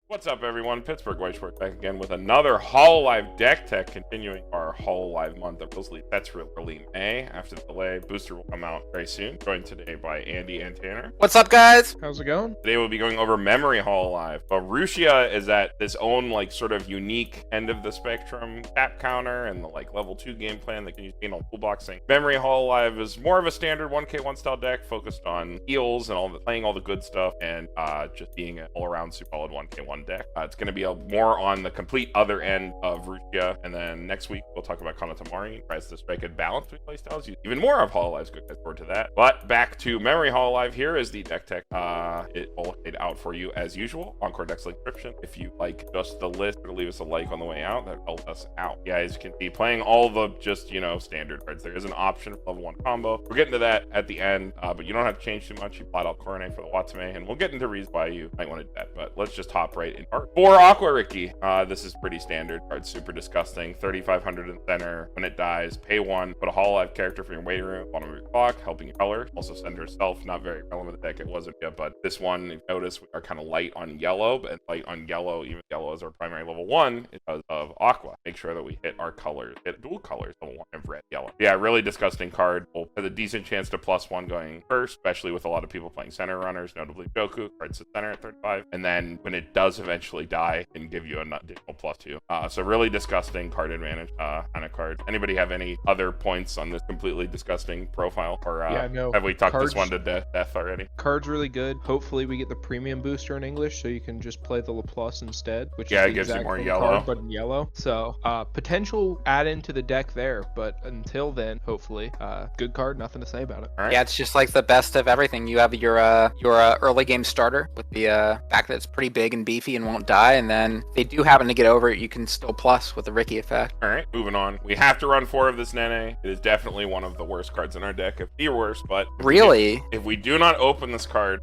What's up, everyone? Pittsburgh White Short back again with another Hololive deck tech, continuing our Hololive month of Rosalie. That's really May. After the delay, booster will come out very soon. Joined today by Andy and Tanner. What's up, guys? How's it going? Today we'll be going over Memory Hololive. But Rusia is at this own sort of unique end of the spectrum tap counter and the level 2 game plan that can use gain on toolboxing. Memory Hololive is more of a standard 1K1 style deck focused on heals and playing all the good stuff and just being an all-around super solid 1K1 deck. It's going to be more on the complete other end of Rusia, and then next week we'll talk about Kanatamari, tries to strike a balance between playstyles, use even more of Hololive's good, forward to that. But back to Memory Hololive, here is the deck tech. It will laid out for you as usual. Encore Deck's link description. If you like just the list, or leave us a like on the way out, that helps us out. You guys can be playing all the just standard cards. There is an option for level 1 combo. We're getting to that at the end, but you don't have to change too much. You plot out Coronet for the Watsume, and we'll get into reasons why you might want to do that. But let's just hop right in. For Aqua Ricky, this is pretty standard. Card super disgusting. 3,500 in center. When it dies, pay 1. Put a Hololive character from your waiting room, bottom of your clock, helping your color. Also send herself. Not very relevant to the deck. It wasn't yet, but this one, if you notice, we are kind of light on yellow, and light on yellow, even yellow is our primary level 1 because of Aqua. Make sure that we hit our colors, hit dual colors, level 1 of red, yellow. Yeah, really disgusting card. We'll have a decent chance to +1 going first, especially with a lot of people playing center runners, notably Joku. Cards to center at 35, and then when it does eventually die, and give you an additional +2. So really disgusting card advantage kind of card. Anybody have any other points on this completely disgusting profile? Or no. have we talked Cards, this one to death already? Card's really good. Hopefully we get the premium booster in English so you can just play the Laplace instead, which Yeah, is it the gives you exact more same yellow. card, but in yellow. So potential add into the deck there, but until then, hopefully, good card, nothing to say about it. All right. Yeah, it's just like the best of everything. You have your early game starter with the fact that it's pretty big and beefy and won't die, and then if they do happen to get over it, you can still plus with the Ricky effect. All right, moving on. We have to run 4 of this Nene. It is definitely one of the worst cards in our deck, if the worst, but Really? if we do not open this card,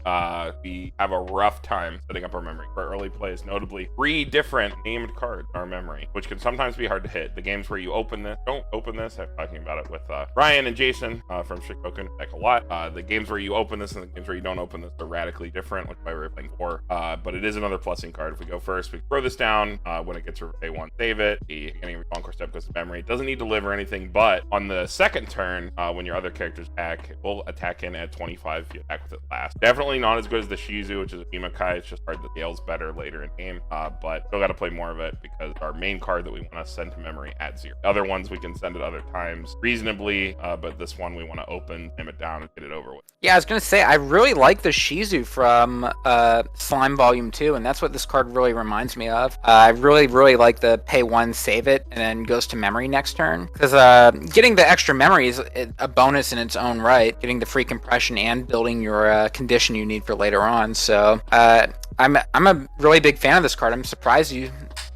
we have a rough time setting up our memory for early plays, notably 3 different named cards in our memory, which can sometimes be hard to hit. The games where you open this, don't open this. I'm talking about it with Ryan and Jason from Shikoken deck a lot. The games where you open this and the games where you don't open this are radically different, which is why we're playing 4. But it is another plussing card. If we go first, we throw this down. When it gets to pay 1, save it. The beginning of your Encore step goes to memory. It doesn't need to live or anything, but on the second turn, when your other characters attack, it will attack in at 25 if you attack with it last. Definitely not as good as the Shizu, which is a Imakai. It's just hard that scales better later in game, but still got to play more of it because our main card that we want to send to memory at 0. The other ones we can send at other times reasonably, but this one we want to open, name it down, and get it over with. Yeah, I was gonna say I really like the Shizu from Slime Volume 2, and that's what this card really reminds me of. I really like the pay 1, save it, and then goes to memory next turn. Because getting the extra memory is a bonus in its own right. Getting the free compression and building your condition you need for later on. So I'm a really big fan of this card. I'm surprised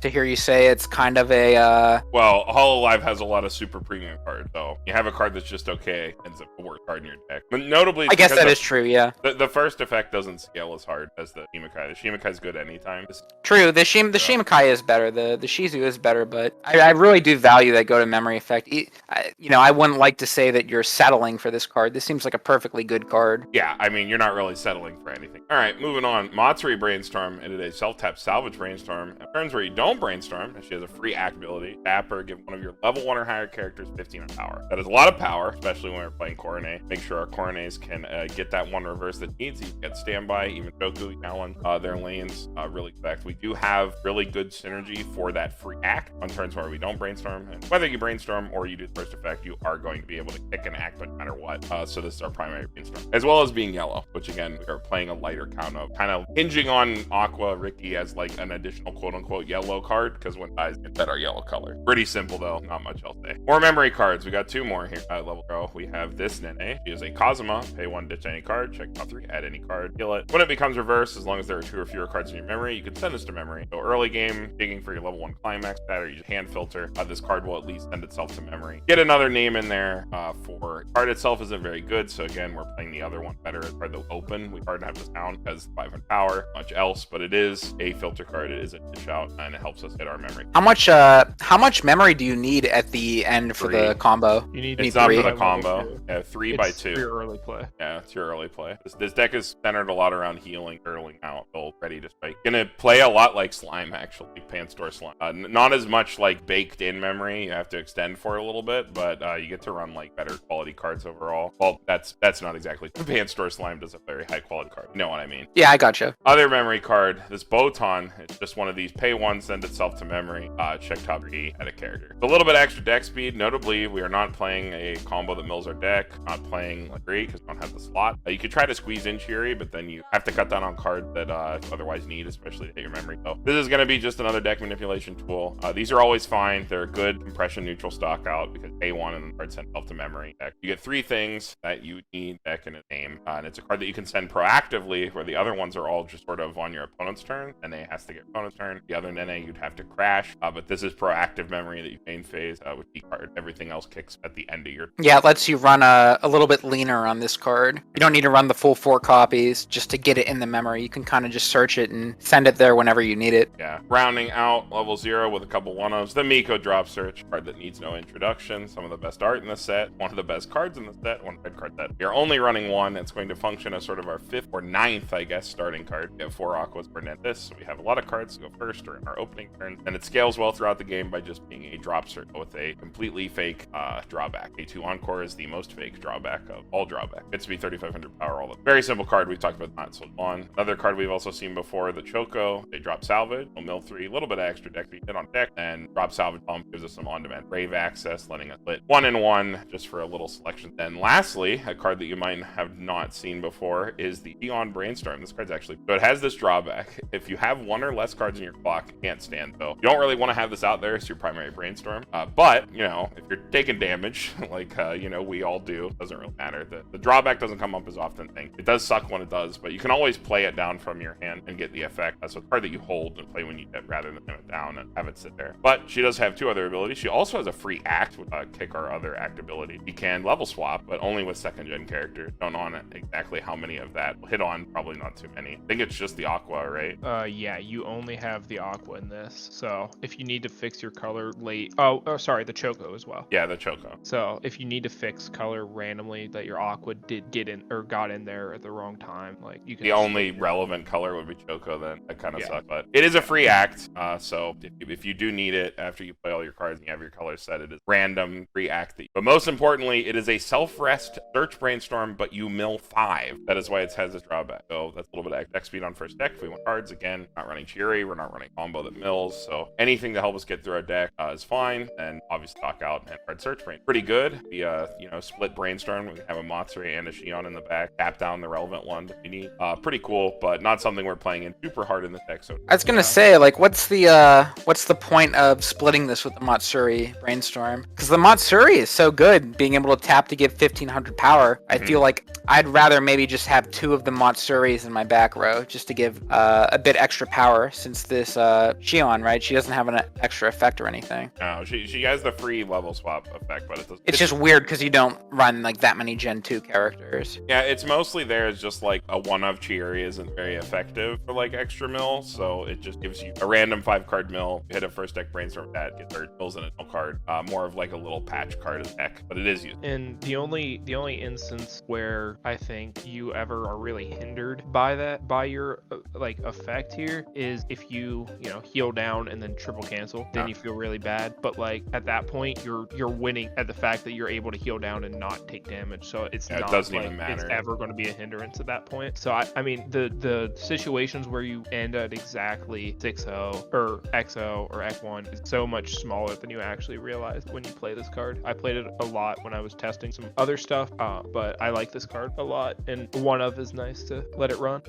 to hear you say it's kind of a well, Hololive has a lot of super premium cards, so you have a card that's just okay, ends up the worst card in your deck. But notably, I guess that is true, yeah. The first effect doesn't scale as hard as the Shimakai. The Shimakai is good anytime. True, the Shimakai is better, the Shizu is better, but I really do value that go to memory effect. I wouldn't like to say that you're settling for this card. This seems like a perfectly good card. Yeah, I mean, you're not really settling for anything. All right, moving on. Matsuri Brainstorm, and it is self-tap salvage Brainstorm. At turns where you don't brainstorm, and she has a free act ability, tap her, give one of your level 1 or higher characters 15 on power. That is a lot of power, especially when we're playing Coronet. Make sure our Coronets can get that 1 reverse that needs. You can get standby, even Joku, Alan, their lanes really effect. We do have really good synergy for that free act on turns where we don't brainstorm. And whether you brainstorm or you do the first effect, you are going to be able to kick an act no matter what. So this is our primary brainstorm, as well as being yellow, which again, we are playing a lighter count of, kind of hinging on Aqua Ricky as an additional quote-unquote yellow card, because when dies, get that our yellow color. Pretty simple though, not much else to say. More memory cards. We got 2 more here at level 0. We have this Nene. She is a Kazuma. Pay 1, ditch any card, check top 3, add any card, heal it. When it becomes reversed, as long as there are 2 or fewer cards in your memory, you can send this to memory. So early game, digging for your level 1 Climax that, or you just hand filter, this card will at least send itself to memory. Get another name in there. For card itself isn't very good, so again, we're playing the other one better. As card that open, we hard to have this down because 500 power, much else, but it is a filter card. It is a dish out, and it helps helps us hit our memory. How much memory do you need at the end for the combo? You need It's not for the by level combo. 2. Yeah, 3 It's by for 2. your early play. Yeah, it's your early play. This deck is centered a lot around healing, curling out, build, ready to strike. Gonna play a lot like Slime, actually. Pan-store Slime. Not as much like baked in memory. You have to extend for it a little bit, but you get to run like better quality cards overall. Well, that's not exactly. Pan-store Slime does a very high quality card. You know what I mean? Yeah, I gotcha. Other memory card, this Botan. It's just one of these pay 1, send itself to memory. Check top 3 at a character. A little bit extra deck speed. Notably, we are not playing a combo that mills our deck. Not playing like 3 because we don't have the slot. You could try to squeeze in Cheery, but then you have to cut down on cards that you otherwise need, especially to hit your memory. So this is going to be just another deck manipulation tool. These are always fine. They're a good compression neutral stock out because pay 1 and then card send itself to memory. Deck. You get 3 things that you need deck in a name, and it's a card that you can send proactively, where the other ones are all just sort of on your opponent's turn. Nene has to get opponent's turn. The other Nene you'd have to crash, but this is proactive memory that you main phase with the card. Everything else kicks at the end of your turn. Yeah, it lets you run a little bit leaner on this card. You don't need to run the full 4 copies just to get it in the memory. You can kind of just search it and send it there whenever you need it. Yeah. Rounding out level 0 with a couple 1-ofs. The Miko Drop Search, card that needs no introduction. Some of the best art in the set. One of the best cards in the set. One red card set. We are only running 1. It's going to function as sort of our 5th or 9th, I guess, starting card. We have 4 Aquas per this, so we have a lot of cards to go first or in our opening turn. And it scales well throughout the game by just being a drop search with a completely fake drawback. A2 Encore is the most fake drawback of all drawback. It's to be 3,500 power. All very simple card. We've talked about not so long. Another card we've also seen before, the Choco. They drop salvage, we'll mill 3, a little bit of extra deck speed on deck, and drop salvage pump gives us some on-demand brave access, letting us split 1 and 1 just for a little selection. Then lastly, a card that you might have not seen before is the Eon Brainstorm. This card's actually, so it has this drawback. If you have 1 or less cards in your clock, you can't stand. So you don't really want to have this out there as your primary brainstorm. But, you know, if you're taking damage, like, you know, we all do, it doesn't really matter. The drawback doesn't come up as often. It does suck when it does, but you can always play it down from your hand and get the effect. That's a card that you hold and play when you dip rather than it down and have it sit there. But she does have 2 other abilities. She also has a free act with kick our other act ability. You can level swap, but only with 2nd gen characters. Don't know exactly how many of that will hit on. Probably not too many. I think it's just the Aqua, right? Yeah, you only have the Aqua in this. So if you need to fix your color late, sorry, the Choco as well. Yeah, the Choco. So if you need to fix color randomly that your Aqua did get in or got in there at the wrong time, like you can. The only relevant color would be Choco. Then that kind of sucks, but it is a free act. So if you do need it after you play all your cards and you have your colors set, it is random free act. But most importantly, it is a self-rest search brainstorm, but you mill 5. That is why it has this drawback. So that's a little bit of deck speed on first deck. If we want cards, again, not running Cheery, we're not running combo that mills. So anything to help us get through our deck is fine. And obviously stock out and card search brain. Pretty good. The split brainstorm. We can have a Matsuri and a Shion in the back. Tap down the relevant one that we need. Pretty cool, but not something we're playing in super hard in the deck. So I was gonna say, like, what's the point of splitting this with the Matsuri brainstorm? Because the Matsuri is so good, being able to tap to give 1,500 power. I feel like I'd rather maybe just have 2 of the Matsuris in my back row just to give a bit extra power, since this Shion, right? She doesn't have an extra effect or anything. No, she has the free level swap effect, but it's just weird because you don't run like that many Gen 2 characters. Yeah, it's mostly there as just like a one of Cheery isn't very effective for like extra mill, so it just gives you a random 5-card mill. You hit a first deck brainstorm that, get 3rd mills in a mill card. More of like a little patch card as deck, but it is used. And the only instance where I think you ever are really hindered by your like effect here is if you heal down and then triple cancel, then you feel really bad. But like at that point, you're winning at the fact that you're able to heal down and not take damage. So it's not it doesn't like even matter. It's ever going to be a hindrance at that point. So I mean the situations where you end at exactly 6-0 or XO or X1 is so much smaller than you actually realize when you play this card. I played it a lot when I was testing some other stuff, but I like this card a lot, and one of is nice to let it run.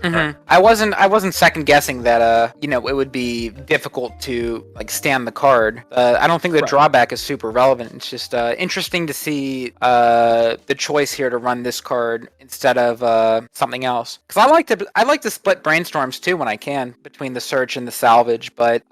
I wasn't second guessing that it would be difficult to like stand the card. I don't think the drawback is super relevant. It's just interesting to see the choice here to run this card instead of something else. Because I like to split brainstorms too when I can between the search and the salvage, but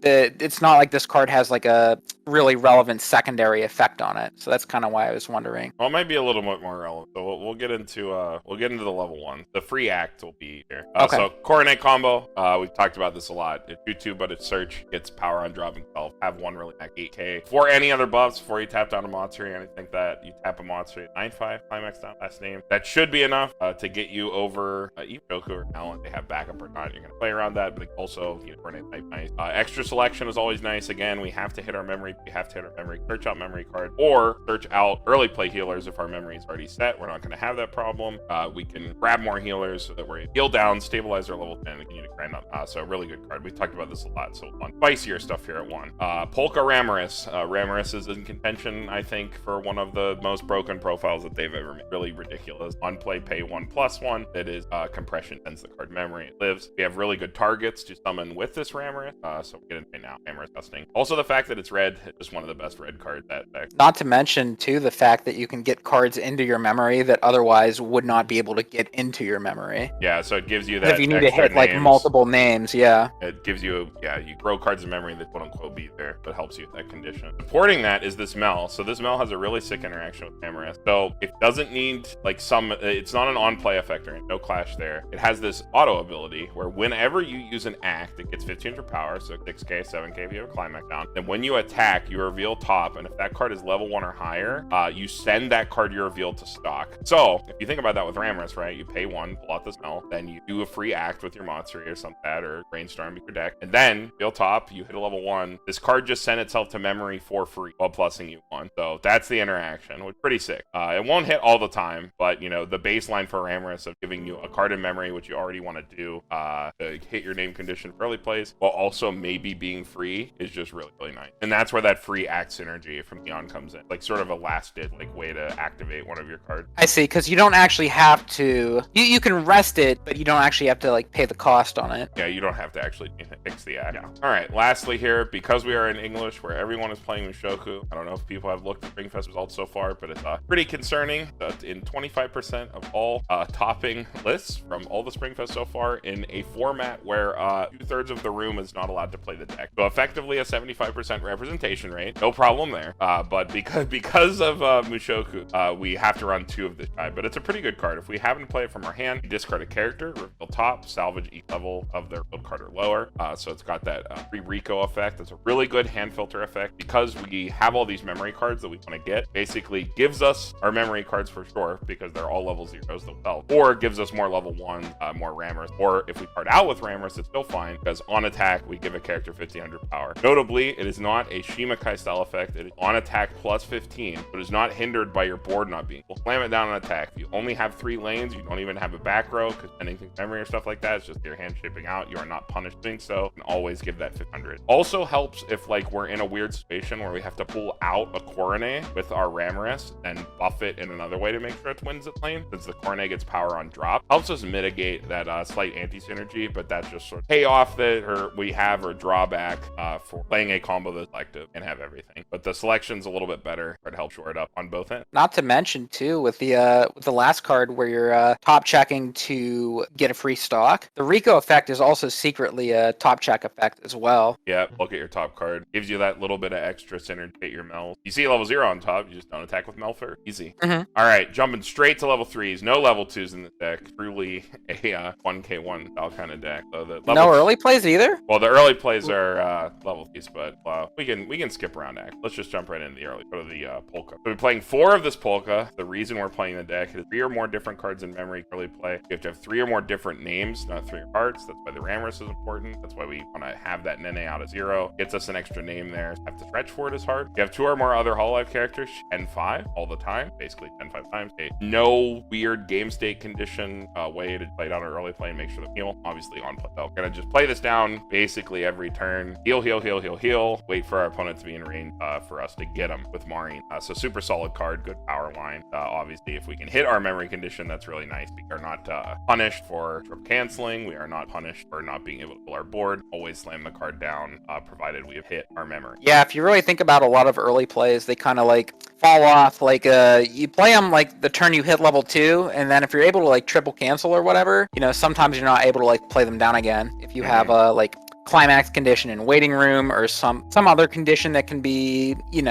it's not like this card has like a really relevant secondary effect on it. So that's kind of why I was wondering. Well, it might be a little bit more relevant. So we'll get into the level 1. The free act will be here. Okay. So Coronet combo. We've talked about this a lot. 2/2 but its search gets power on drop itself. Have one really max 8k. For any other buffs, before you tap down a monster or anything like that, you tap a monster 9/5, Climax down last name. That should be enough to get you over even Goku or Alan. They have backup or not. You're going to play around that, but also, you know, Tornado type nice. Extra selection is always nice. Again, we have to hit our memory. We have to hit our memory. Search out memory card or search out early play healers if our memory is already set. We're not going to have that problem. We can grab more healers so that we're heal down, stabilize our level 10, and continue to grind up. So a really good card. We talked about this a lot. So on spicier stuff here at 1. Polka Ramirez. Ramirez is in contention, I think, for one of the most broken profiles that they've ever made. Really ridiculous. On play, pay 1/1. It is compression, sends the card memory. It lives. We have really good targets to summon with this Ramirez. So we'll get into it now. Ramirez testing. Also, the fact that it's red is one of the best red cards that. Not to mention, too, the fact that you can get cards into your memory that otherwise would not be able to get into your memory. Yeah, so it gives you that. If you need to hit like multiple names, yeah. It gives you, you grow cards in memory that quote unquote be there, but helps you with that condition. Supporting that is this Mel. So this Mel has a really sick interaction with Ramirez. So it doesn't need like it's not an on-play effect or no clash there. It has this auto ability where whenever you use an act, it gets 1500 power, so 6k, 7k if you have a Climax down. Then when you attack, you reveal top, and if that card is level 1 or higher, you send that card you revealed to stock. So if you think about that with Ramirez, right? You pay 1, pull out this Mel, then you do a free act with your monster or something like that, or Brainstorm with your deck, and then reveal top, you hit a level 1. This card just sent itself to memory for free while plussing you 1. So that's the interaction, which is pretty sick. It won't hit all the time, but you know, the baseline for Ramirez of giving you a card in memory, which you already want to do to hit your name condition for early plays, while also maybe being free, is just really, really nice. And that's where that free act synergy from Neon comes in, like sort of a last ditch like way to activate one of your cards. I see, because you don't actually have to. You can rest it, but you don't actually have to like pay the cost on it. Yeah, you don't have to actually fix the act. Yeah. All right. Lastly, here, because we are in English, where everyone is playing Mushoku, I don't know if people have looked at Springfest results so far, but it's pretty concerning that in 25% of all topping lists from all the Springfest so far, in a format where 2/3 of the room is not allowed to play the deck. So effectively a 75% representation rate. No problem there. But because of Mushoku, we have to run 2 of this guy. But it's a pretty good card. If we happen to play it from our hand, we discard a character, reveal top, salvage each level of their build card or lower. So it's got that free Rico effect. It's a really good hand filter effect because we have all these memory cards that we want to get. Basically gives us our memory cards for sure because they're all level 0s themselves, or gives us more level 1, more Rammers. Or if we card out with Rammers, it's still fine because on attack we give a character 1500 power. Notably, it is not a Shimakai style effect. It is on attack plus 15, but is not hindered by your board not being. We'll slam it down on attack. If you only have 3 lanes, you don't even have a back row because anything memory or stuff like that, it's just your hand shipping out. You are not punished doing so, and always give that 500. Also helps if like we're in a weird situation where we have to pull out a Coronet with our Ramirez and buff it in another way to make sure it wins its lane, since the Coronet gets power on drop. Helps us mitigate that slight anti-synergy, but that's just sort of payoff that we have or drawback for playing a combo that's selective and have everything. But the selection's a little bit better, but it helps shore it up on both ends. Not to mention too, with the last card where you're top checking to get a free stock, the Rico effect is also secretly a top check effect as well. Yeah, look at your top card. Gives you that little bit of extra synergy to hit your Mel. You see level 0 on top, you just don't attack with Mel first. Easy. All right, jumping straight to level 3s. No level 2s in the deck. Truly a 1k1 style kind of deck. So the no early plays either? Well, the early plays are level 3s, but we can skip around act. Let's just jump right into the early. Go to the Polka. So we're playing 4 of this Polka. The reason we're playing the deck is 3 or more different cards in memory early play. You have to have 3 or more different names, not 3 cards. That's why the Ramirez is important. That's why we want to have that Nene out of 0. Gets us an extra name there. Have to stretch for it is hard. You have 2 or more other Hololive characters, 10-5 all the time, basically 10-5 times. Okay. No weird game state condition way to play down an early play and make sure the heal, obviously on play. So we're gonna just play this down basically every turn. Heal, heal, heal, heal, heal. Wait for our opponent to be in range for us to get him with Maureen. So super solid card, good power line. Obviously, if we can hit our memory condition, that's really nice. We are not punished for trip canceling. We are not punished for not being able to pull our board. Always slam the card down, provided we have hit our memory. Yeah, if you really think about a lot of early plays, they kind of like fall off. Like you play them like the turn you hit level 2, and then if you're able to like triple cancel or whatever, you know, sometimes you're not able to like play them down again. If you have like climax condition in waiting room or some other condition that can be, you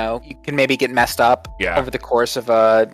can maybe get messed up over the course of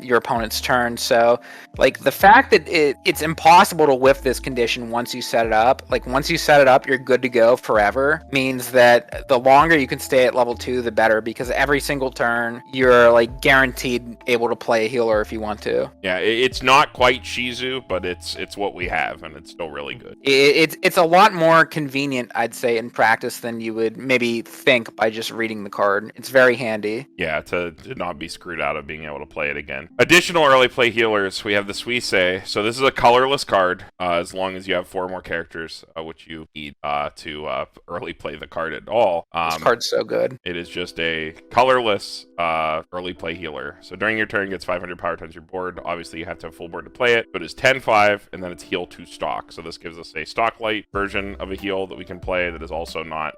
your opponent's turn. So like the fact that it's impossible to whiff this condition once you set it up, like once you set it up, you're good to go forever, means that the longer you can stay at level 2, the better, because every single turn you're like guaranteed able to play a healer if you want to. Yeah, it's not quite Shizu, but it's what we have, and it's still really good. It's a lot more convenient, I'd say, in practice than you would maybe think by just reading the card. It's very handy. Yeah, to not be screwed out of being able to play it again. Additional early play healers, we have the Suisse. So this is a colorless card, as long as you have 4 more characters, which you need to early play the card at all. This card's so good. It is just a colorless early play healer. So during your turn, it gets 500 power times your board. Obviously, you have to have full board to play it, but it's 10-5, and then it's heal 2 stock. So this gives us a stock light version of a heal that we can play that is also not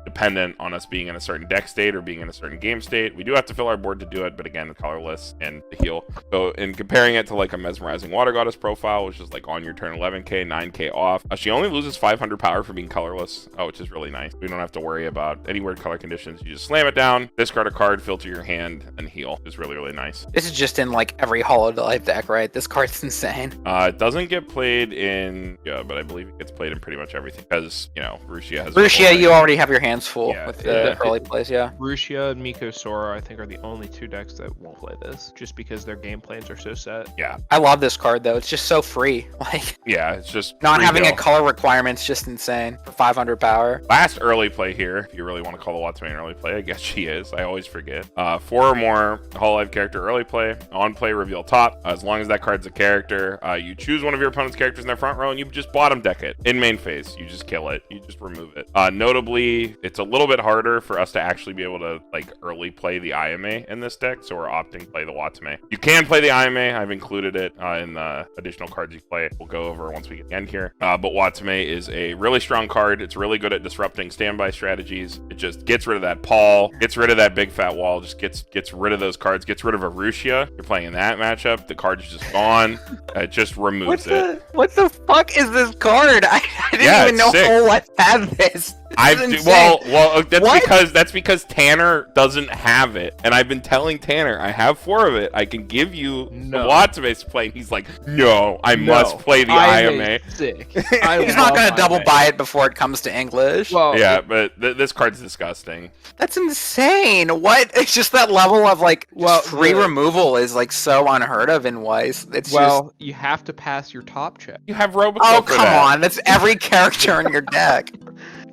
dependent on us being in a certain deck state or being in a certain game state. We do have to fill our board to do it, but again, colorless and the heal. So in comparing it to like a mesmerizing water goddess profile, which is like on your turn 11k, 9k off, she only loses 500 power for being colorless, which is really nice. We don't have to worry about any weird color conditions. You just slam it down, discard a card, filter your hand, and heal. It's really, really nice. This is just in like every Hololive deck, right? This card's insane. It doesn't get played in, but I believe it gets played in pretty much everything because, Rushia has... Rushia, you already have your hands full with the early plays, Rushia and Miko Sora, I think, are the only 2 decks that won't play this, just because their game plans are so set. Yeah. I love this card, though. It's just so free. Like, yeah, it's just not having a color requirement's just insane for 500 power. Last early play here, if you really want to call the Watsume an early play, I guess she is. I always forget. 4 or more Hololive character early play. On play, reveal top. As long as that card's a character, you choose one of your opponent's characters in their front row and you just bottom deck it. In main phase, you just kill it. You just remove it. Notably, it's a little bit harder for us to actually be able to like early play the Ayame in this deck, so we're opting to play the Watsume. You can play the Ayame. I've included it in the additional cards you play. We'll go over once we get to the end here. But Watsume is a really strong card. It's really good at disrupting standby strategies. It just gets rid of that Paul, gets rid of that big fat wall, just gets rid of those cards, gets rid of Arushia. You're playing in that matchup. The card's just gone. It just removes it. What the fuck is this card? I didn't even know Hololive had this. That's because Tanner doesn't have it, and I've been telling Tanner I have 4 of it. I can give you the Watsume to play. And he's like, no, I must play the Ayame. Sick. He's not gonna double buy it before it comes to English. Well, yeah, but this card's disgusting. That's insane. What? It's just that level of like free removal is like so unheard of in Weiss. It's you have to pass your top check. You have Roboco. Oh, come on. That's every character in your deck.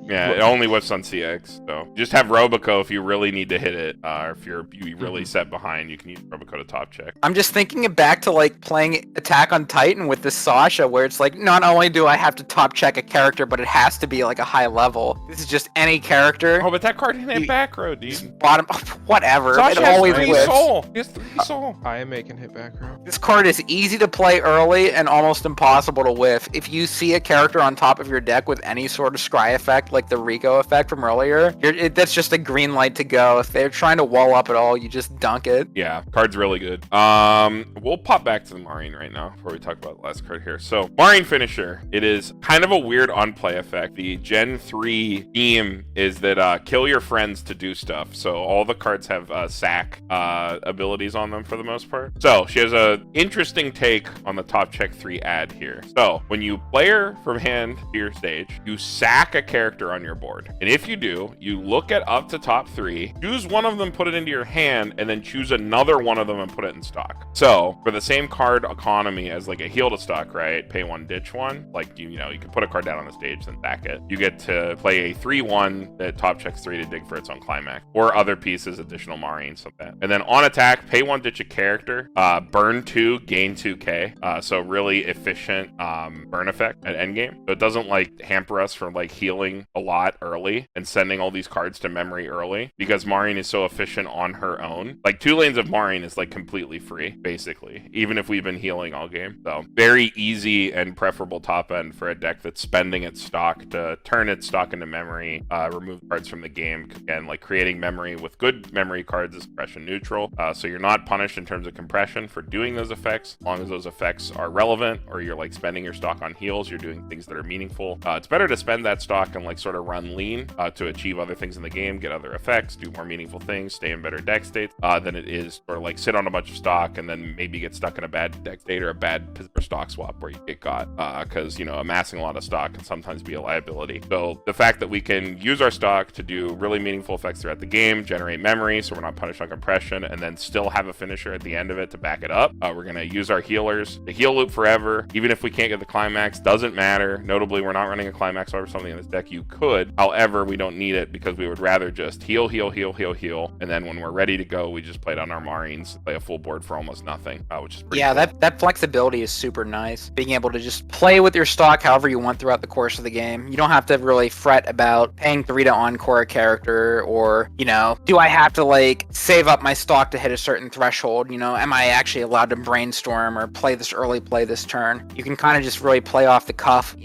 Yeah, it only whiffs on CX, so just have Roboco if you really need to hit it, or if you really set behind, you can use Roboco to top check. I'm just thinking back to like playing Attack on Titan with this Sasha, where it's like, not only do I have to top check a character, but it has to be like a high level. This is just any character. Oh, but that card can hit back row, dude. Bottom, whatever. Sasha it always has 3 whiffs. soul. He has 3 soul. Ayame can hit back row. This card is easy to play early and almost impossible to whiff. If you see a character on top of your deck with any sort of scry effect, like the Rico effect from earlier, that's just a green light to go. If they're trying to wall up at all, you just dunk it. Yeah, card's really good. We'll pop back to the Marine right now before we talk about the last card here. So, Marine Finisher. It is kind of a weird on-play effect. The Gen 3 theme is that kill your friends to do stuff. So, all the cards have sack abilities on them for the most part. So, she has an interesting take on the top check 3 ad here. So, when you play her from hand to your stage, you sack a character on your board. And if you do, you look at up to top 3, choose one of them, put it into your hand, and then choose another one of them and put it in stock. So, for the same card economy as like a heal to stock, right? Pay 1, ditch 1. Like, you can put a card down on the stage, then back it. You get to play a 3/1 that top checks 3 to dig for its own climax. Or other pieces, additional Marines, like that. And then on attack, pay 1, ditch a character, burn 2, gain 2k. So really efficient burn effect at endgame. So it doesn't like hamper us from like healing a lot early and sending all these cards to memory early, because Marine is so efficient on her own. Like 2 lanes of Marine is like completely free, basically, even if we've been healing all game. So very easy and preferable top end for a deck that's spending its stock to turn its stock into memory, remove cards from the game. Again, like creating memory with good memory cards is compression neutral. So you're not punished in terms of compression for doing those effects, as long as those effects are relevant, or you're like spending your stock on heals, you're doing things that are meaningful. It's better to spend that stock and like sort of run lean to achieve other things in the game, get other effects, do more meaningful things, stay in better deck states, than it is sort of like sit on a bunch of stock and then maybe get stuck in a bad deck state or a bad stock swap where you get got, because amassing a lot of stock can sometimes be a liability. So the fact that we can use our stock to do really meaningful effects throughout the game, generate memory so we're not punished on compression, and then still have a finisher at the end of it to back it up. We're going to use our healers to heal loop forever. Even if we can't get the climax, doesn't matter. Notably, we're not running a climax or something in this deck. You could, however, we don't need it because we would rather just heal, and then when we're ready to go, we just play it on our Marines, play a full board for almost nothing, which is pretty cool. that flexibility is super nice. Being able to just play with your stock however you want throughout the course of the game. You don't have to really fret about paying 3 to encore a character, or do I have to like save up my stock to hit a certain threshold? Am I actually allowed to brainstorm or play this early, play this turn? You can kind of just really play off the cuff,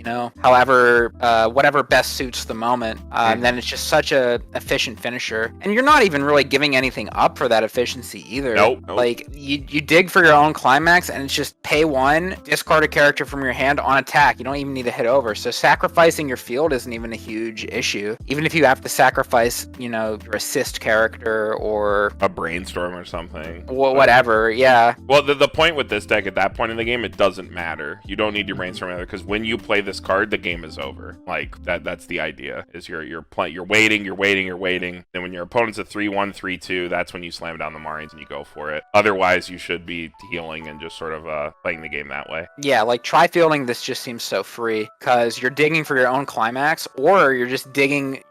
however, whatever best suits the moment. And then it's just such a efficient finisher, and you're not even really giving anything up for that efficiency either. Nope. Like you dig for your own climax, and it's just pay 1, discard a character from your hand on attack. You don't even need to hit over. So sacrificing your field isn't even a huge issue. Even if you have to sacrifice, your assist character or a brainstorm or something. Whatever, yeah. Well, the point with this deck at that point in the game, it doesn't matter. You don't need your brainstorm either, because when you play this card, the game is over. Like that's the idea. Is you're waiting. Then when your opponent's a 3-1, 3-2, that's when you slam down the Marines and you go for it. Otherwise, you should be healing and just sort of playing the game that way. Yeah, like tri-fielding this just seems so free, because you're digging for your own climax, or you're just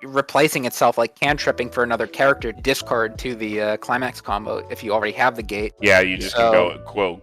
replacing itself, like cantripping for another character, discard to the climax combo if you already have the gate. Yeah, you just can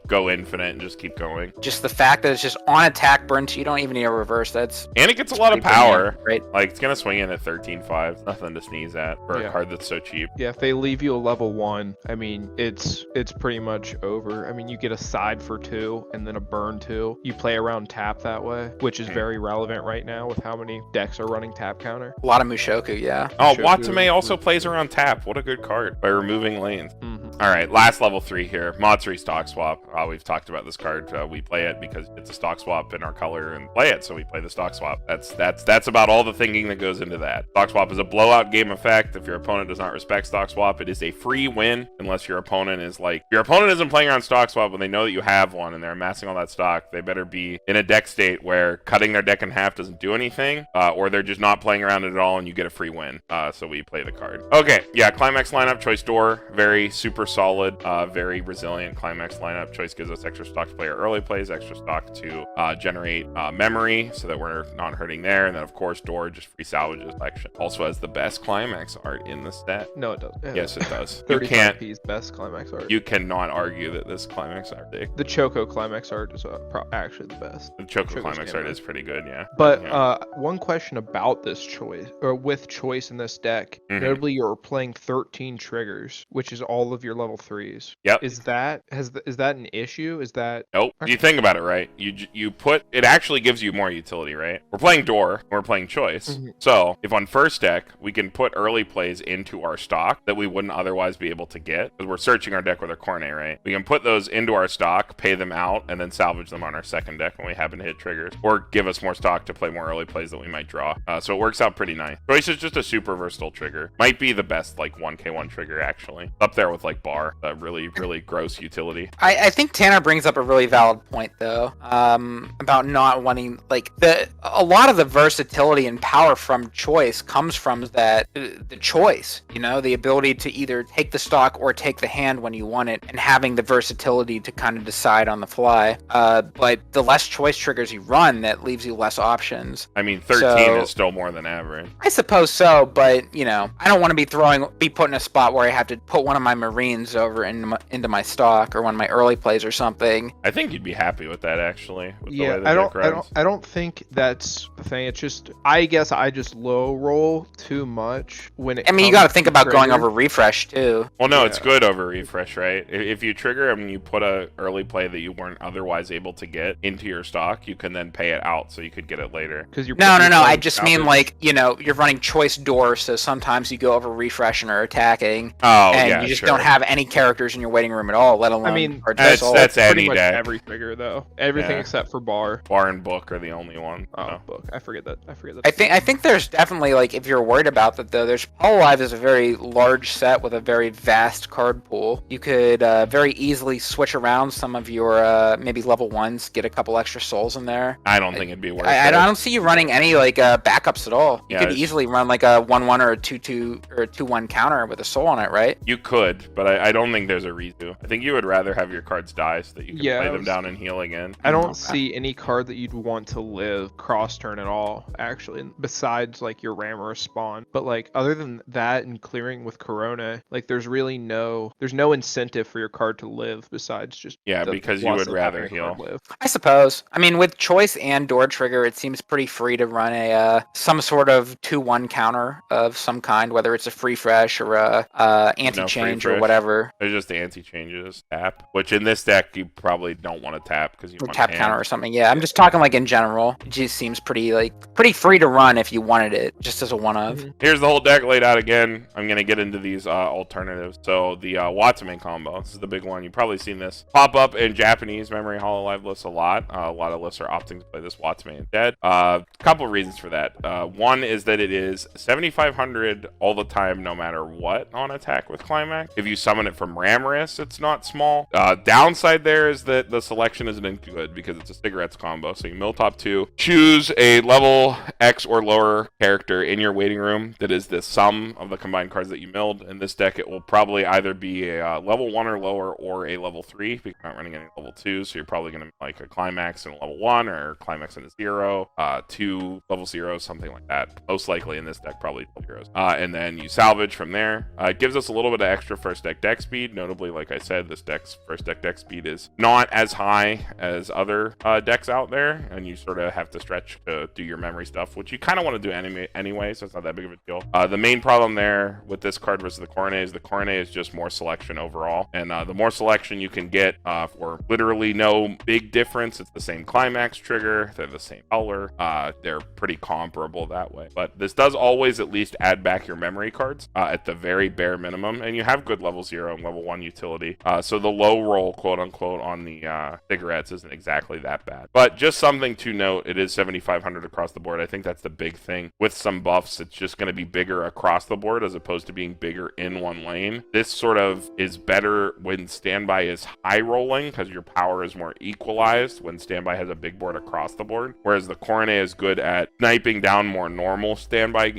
go infinite and just keep going. Just the fact that it's just on attack burn, so you don't even need a reverse. And it gets a lot of power, right? Like it's gonna swing in at 13-5. Nothing to sneeze at for a card that's so cheap. Yeah, if they leave you a level 1, I mean, it's pretty much over. I mean, you get a side for 2 and then a burn 2. You play around tap that way, which is very relevant right now with how many decks are running tap counter. A lot of Mushoku, yeah. Oh, Watame also plays around tap. What a good card by removing lanes. All right, last level 3 here. Matsuri stock swap. We've talked about this card. We play it because it's a stock swap in our color and play it, so we play the stock swap. That's about all the thinking that goes into that. Stock swap is a blowout game effect. If your opponent does not respect stock swap, it is a free win unless your opponent is like, your opponent isn't playing around stock swap when they know that you have one and they're amassing all that stock. They better be in a deck state where cutting their deck in half doesn't do anything, or they're just not playing around it at all and you get a free win. So we play the card. Okay, yeah, Climax lineup, choice door, very super solid, very resilient Climax lineup. Choice gives us extra stock to play our early plays, extra stock to generate memory so that we're not hurting there, and then of course door, just free salvages collection. Also has the best Climax art in the set. No, it doesn't. Yes, it does. 35p's best Climax art. You cannot argue that this Climax art The Choco Climax art is actually the best. The Choco Climax art is pretty good, yeah. But one question about this choice, or with choice in this deck, notably you're playing 13 triggers, which is all of your level 3s. Yep. Is that an issue? Is that nope? You think about it, right? You put it actually gives you more utility, right? We're playing door, we're playing choice. So if on first deck we can put early plays into our stock that we wouldn't otherwise be able to get, because we're searching our deck with our Cornet, right? We can put those into our stock, pay them out, and then salvage them on our second deck when we happen to hit triggers, or give us more stock to play more early plays that we might draw. So it works out pretty nice. Choice is just a super versatile trigger. Might be the best like 1k1 trigger actually. Up there with like bar, really gross utility. I think Tanner brings up a really valid point though, about not wanting like a lot of the versatility and power from choice comes from that the choice, the ability to either take the stock or take the hand when you want it, and having the versatility to kind of decide on the fly. But the less choice triggers you run, that leaves you less options. I mean, 13 is still more than average. I suppose so, but I don't want to be put in a spot where I have to put one of my Marines over into my stock or one of my early plays or something. I think you'd be happy with that actually. With the way the I don't think that's the thing. It's just I guess I just low roll too much when it. I mean, you got to think about going over refresh too. Well, no, it's good over refresh, right? If you trigger and you put a early play that you weren't otherwise able to get into your stock, you can then pay it out so you could get it later. Because you're no. I just mean like you're running choice door, so sometimes you go over refresh and are attacking. Oh, and yeah, you just sure. don't have any characters in your waiting room at all, let alone I mean, cards that's- sold. that's pretty any much deck. every figure though. Everything Yeah. except for bar. Bar and book are the only one. Oh, No. book. I forget that. I think there's definitely, like, if you're worried about that though, there's Hololive is a very large set with a very vast card pool. You could very easily switch around some of your maybe level 1s, get a couple extra souls in there. I don't think it'd be worth I it. don't see you running any like backups at all. You Yeah, could it's- easily run like a 1/1 or a 2/2 or a 2/1 counter with a soul on it, right? You could, but I don't think there's a redo. I think you would rather have your cards die so that you can Yeah, play I them was- down and heal again. I don't Okay. see any card that you'd want to live cross turn at all, actually, besides like your ram or a spawn. But like other than that and clearing with Corona, like there's no incentive for your card to live besides just Yeah, the because you plus would of rather having a card heal. live. I suppose. I mean, with choice and door trigger, it seems pretty free to run a some sort of 2/1 counter of some kind, whether it's a free fresh or a anti-change free or fresh. whatever, There's just the anti-changes tap, which in this deck you probably don't want to tap because you or want tap hand. counter or something. Yeah, I'm just talking like in general. It just seems pretty free to run if you wanted it, just as a one of. Mhm. Here's the whole deck laid out again. I'm going to get into these alternatives. So the Watsume combo, this is the big one. You've probably seen this pop up in Japanese Memory Hololive lists a lot. A lot of lists are opting to play this Watsume instead. Couple of reasons for that. One is that it is 7,500 all the time, no matter what, on attack with Climax. If you summon it from Ramorous, it's not small. Downside there is that the selection isn't good because it's a cigarettes combo. So you mill top 2, choose a level X or lower character in your waiting room that is the sum of the combined cards that you milled. In this deck, it will probably either be a level 1 or lower or a level 3 because you're not running any level 2. So you're probably going to like a Climax and a level 1 or Climax and a 0, 2 level 0s, something like that. Most likely in this deck, probably 12 zeros. And then you salvage from there. It gives us a little bit of extra first deck speed. Notably, like I said, this deck's first deck speed is not as high as other decks out there, and you sort of have to stretch to do your memory stuff, which you kind of want to do anyway, so it's not that big of a deal. The main problem there with this card versus the Coronet is just more selection overall, and the more selection you can get for literally no big difference. It's the same Climax trigger, they're the same color, they're pretty comparable that way. But this does always at least add back your memory cards at the very bare minimum, and you have good level 0 and level 1 utility, so the low roll, quote unquote, on the cigarettes isn't exactly that bad. But just something to note, it is 7,500 across the board. I think that's the big thing. With some buffs, it's just going to be bigger across the board as opposed to being bigger in one lane. This sort of is better when standby is high rolling because your power is more equalized when standby has a big board across the board, whereas the Coronet is good at sniping down more normal standby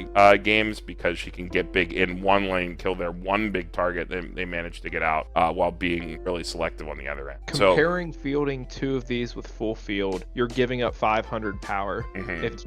games because she can get big in one lane, kill their one big target they manage to get out while being really selective on the other end. Comparing fielding 2 of these with full field, you're giving up 500 power.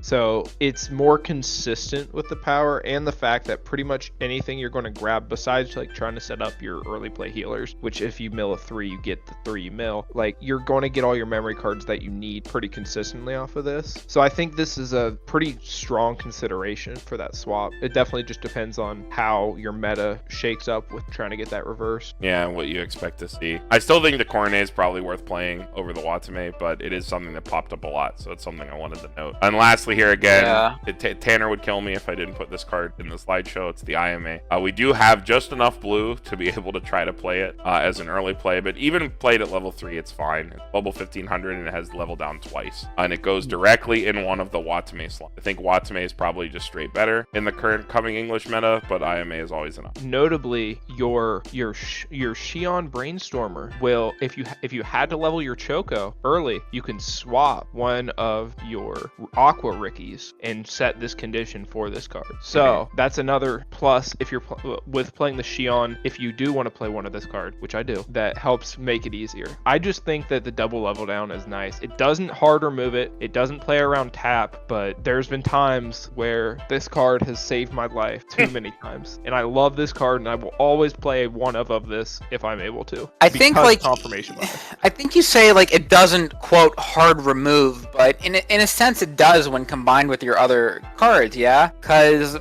So it's more consistent with the power and the fact that pretty much anything you're going to grab besides like trying to set up your early play healers, which if you mill a 3, you get the 3 you mill, like you're going to get all your memory cards that you need pretty consistently off of this. So I think this is a pretty strong consideration for that swap. It definitely just depends on how your meta shakes up with trying to get that reverse. Yeah, what you expect to see. I still think the Coronet is probably worth playing over the Watsume, but it is something that popped up a lot, so it's something I wanted to note. And lastly here again, Tanner would kill me if I didn't put this card in the slideshow. It's the IMA. We do have just enough blue to be able to try to play it as an early play, but even played at level 3, it's fine. It's level 1500 and it has level down twice. And it goes directly in one of the Watsume slots. I think Watsume is probably just straight better in the current coming English meta, but IMA is always enough. Notably, your Shion Brainstormer will, if you had to level your Choco early, you can swap one of your Aqua Rickies and set this condition for this card. So that's another plus if you're with playing the Shion. If you do want to play one of this card, which I do, that helps make it easier. I just think that the double level down is nice. It doesn't hard remove it. It doesn't play around tap, but there's been times where this card has saved my life too many times, and I love this card, and I will always play one of this if I'm able to. I think because like confirmation bias. I think you say like it doesn't quote hard remove, but in a sense it does when combined with your other cards, yeah, because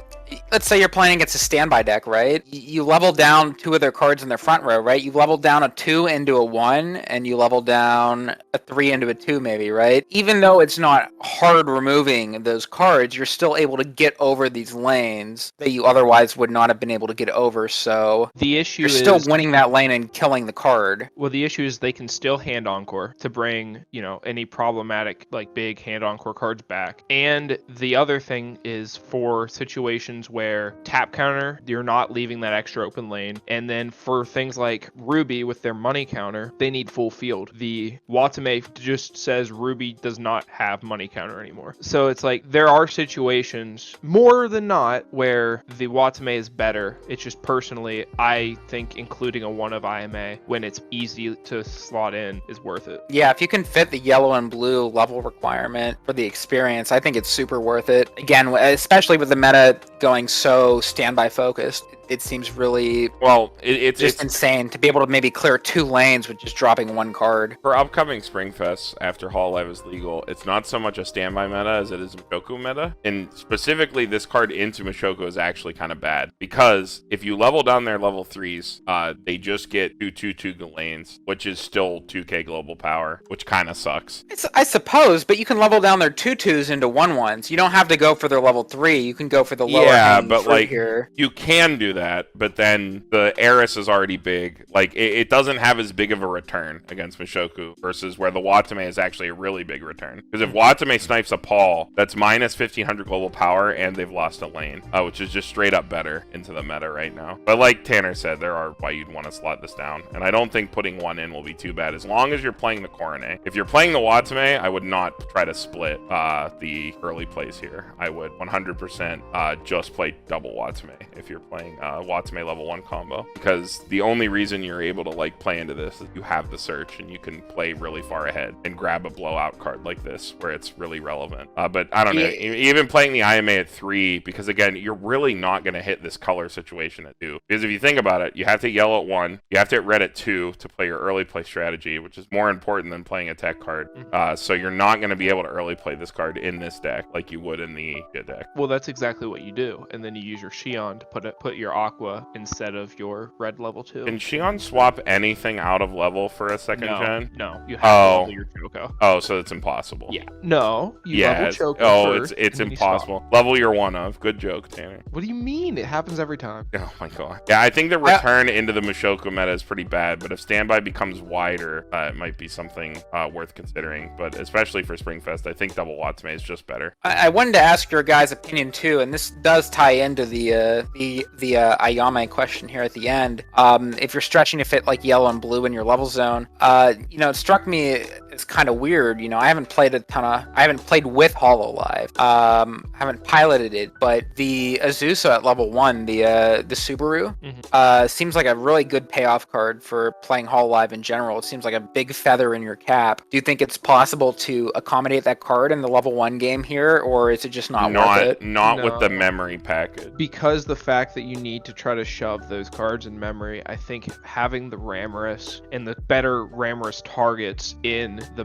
let's say you're playing against a standby deck, right? You level down 2 of their cards in their front row, right? You level down a 2 into a 1, and you level down a 3 into a 2, maybe, right? Even though it's not hard removing those cards, you're still able to get over these lanes that you otherwise would not have been able to get over. So The issue you're is still winning that lane and killing the card. Well, the issue is they can still hand encore to bring, any problematic, like, big hand encore cards back. And the other thing is for situations where tap counter, you're not leaving that extra open lane. And then for things like Ruby with their money counter, they need full field. The Watame just says Ruby does not have money counter anymore. So it's like there are situations, more than not, where the Watame is better. It's just personally, I think including a 1 of IMA when it's easy to slot in is worth it. Yeah, if you can fit the yellow and blue level requirement for the experience, I think it's super worth it. Again, especially with the meta going so standby focused, it seems really it's insane to be able to maybe clear 2 lanes with just dropping 1 card. For upcoming Springfest, after Hololive is legal, it's not so much a standby meta as it is a Mushoku meta. And specifically, this card into Mushoku is actually kind of bad. Because if you level down their level 3s, they just get 2/2/2 lanes, which is still 2k global power, which kind of sucks. I suppose, but you can level down their 2/2s into 1/1s. You don't have to go for their level 3. You can go for the lower hanging fruit here. You can do that, but then the Eris is already big. Like, it doesn't have as big of a return against Mushoku versus where the Watame is actually a really big return. Because if Watame snipes a Paul, that's minus 1500 global power, and they've lost a lane, which is just straight up better into the meta right now. But like Tanner said, there are why you'd want to slot this down, and I don't think putting 1 in will be too bad as long as you're playing the Coronet. If you're playing the Watame, I would not try to split the early plays here. I would 100% just play double Watame if you're playing Watame level 1 combo, because the only reason you're able to like play into this is you have the search and you can play really far ahead and grab a blowout card like this where it's really relevant. But I don't know, even playing the IMA at 3, because again, you're really not going to hit this color situation at 2, because if you think about it, you have to hit yellow at 1, you have to hit red at 2 to play your early play strategy, which is more important than playing a tech card. So you're not going to be able to early play this card in this deck like you would in the Jit deck. Well, that's exactly what you do, and then you use your Xion to put your Aqua instead of your red level 2. Can Xion swap anything out of level for a second gen? No, you have to level your Choco. Oh, so it's impossible. Yeah. No, you level Choco first, it's impossible. Level your 1 of. Good joke, Tanner. What do you mean? It happens every time. Oh my god. Yeah, I think the return into the Mushoku meta is pretty bad, but if standby becomes wider, it might be something worth considering. But especially for Springfest, I think double Watame is just better. I wanted to ask your guys' opinion too, and this does tie into the Ayame question here at the end. If you're stretching to fit like yellow and blue in your level zone, it struck me as kind of weird. I haven't played with Hololive. Haven't piloted it, but the Azusa at level 1, the Subaru, seems like a really good payoff card for playing Hololive in general. It seems like a big feather in your cap. Do you think it's possible to accommodate that card in the level 1 game here, or is it just not worth it? Not with the memory package. Because the fact that you need to try to shove those cards in memory, I think having the Ramorous and the better Ramorous targets in the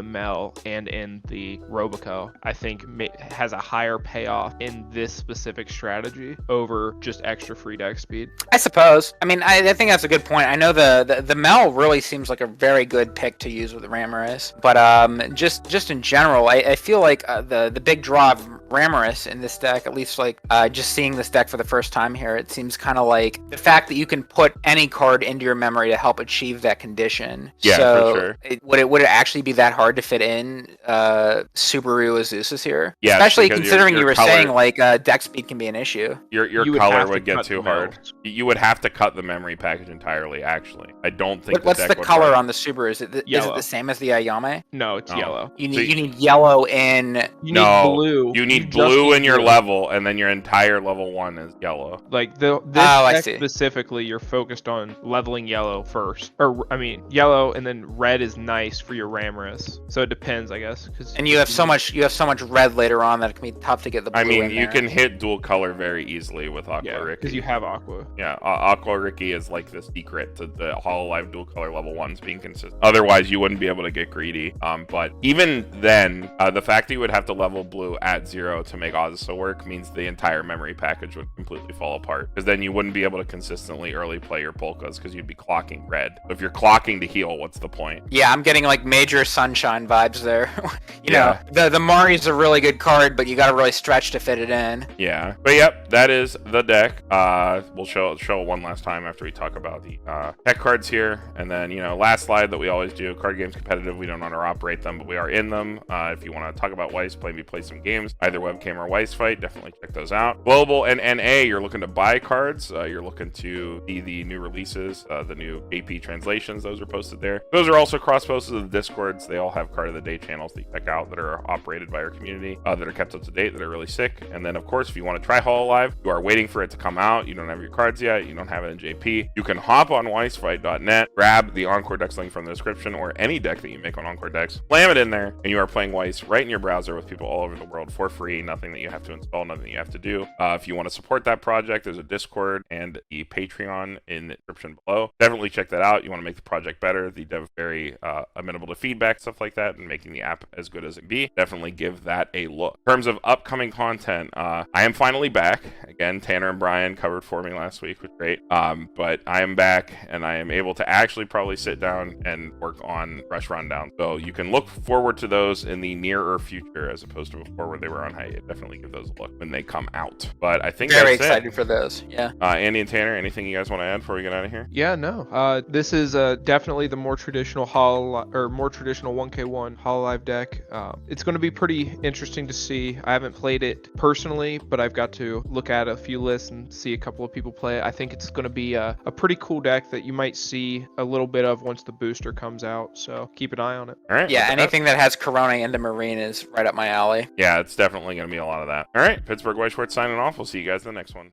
Mel and in the Roboco, I think has a higher payoff in this specific strategy over just extra free deck speed. I suppose. I mean, I think that's a good point. I know the Mel really seems like a very good pick to use with the Ramorous, but just in general, I feel like the big draw of Ramorous in this deck, at least like just seeing this deck for the first time here, it seems kind of like the fact that you can put any card into your memory to help achieve that condition. Yeah, so for sure. Would it actually be that hard to fit in Subaru Azusa's here? Yeah, especially considering your you were color, saying like deck speed can be an issue. Your color would get too hard. You would have to cut the memory package entirely. Actually, I don't think. What's the color on the Subaru? Is it the same as the Ayame? No, it's yellow. You need yellow in. You need blue. You need blue in your level, and then your entire level 1 is yellow. Like this deck specifically, you're focused on leveling yellow first, yellow, and then red is nice for your Ramorous. So it depends, I guess. And you have so much red later on that it can be tough to get the blue in you there. can hit dual color very easily with Aqua Ricky. Because you have Aqua. Yeah, Aqua Ricky is like the secret to the Hololive dual color level 1s being consistent. Otherwise, you wouldn't be able to get greedy. But even then, the fact that you would have to level blue at 0 0 to make Ozzo work means the entire memory package would completely fall apart, because then you wouldn't be able to consistently early play your polkas because you'd be clocking red. So if you're clocking to heal, what's the point? Yeah, I'm getting like major Sunshine vibes there. you Yeah. know, the Mari's a really good card, but you got to really stretch to fit it in. Yeah, but yep, that is the deck. We'll show it one last time after we talk about the tech cards here, and then last slide that we always do. Card games competitive. We don't own or operate them, but we are in them. If you want to talk about Weiss, play some games, either webcam or Weiss fight, definitely check those out. Global and NA, you're looking to buy cards. You're looking to see the new releases, the new AP translations. Those are posted there. Those are also cross-posted to the Discords. They all have card of the day channels that you check out that are operated by our community, that are kept up to date, that are really sick. And then, of course, if you want to try Hololive, you are waiting for it to come out. You don't have your cards yet. You don't have it in JP. You can hop on weissfight.net, grab the Encore Decks link from the description, or any deck that you make on Encore Decks, slam it in there, and you are playing Weiss right in your browser with people all over the world for free. Nothing that you have to install, nothing that you have to do. If you want to support that project, there's a Discord and the Patreon in the description below. Definitely check that out. You want to make the project better. The dev very amenable to feedback, stuff like that, and making the app as good as it can be. Definitely give that a look. In terms of upcoming content, I am finally back. Again, Tanner and Brian covered for me last week, which was great. But I am back, and I am able to actually probably sit down and work on Rush Rundown. So you can look forward to those in the nearer future, as opposed to before where they were on hiatus. Definitely give those a look when they come out. But I think Very that's excited it. for those. Yeah. Andy and Tanner, anything you guys want to add before we get out of here? Yeah, no. This is definitely the more traditional more traditional 1K1 Hololive deck. It's going to be pretty interesting to see. I haven't played it personally, but I've got to look at a few lists and see a couple of people play it. I think it's going to be a pretty cool deck that you might see a little bit of once the booster comes out. So keep an eye on it. All right. Yeah, anything that has Corona and the Marine is right up my alley. Yeah, it's definitely going to be a lot of that. All right. Pittsburgh White Shorts signing off. We'll see you guys in the next one.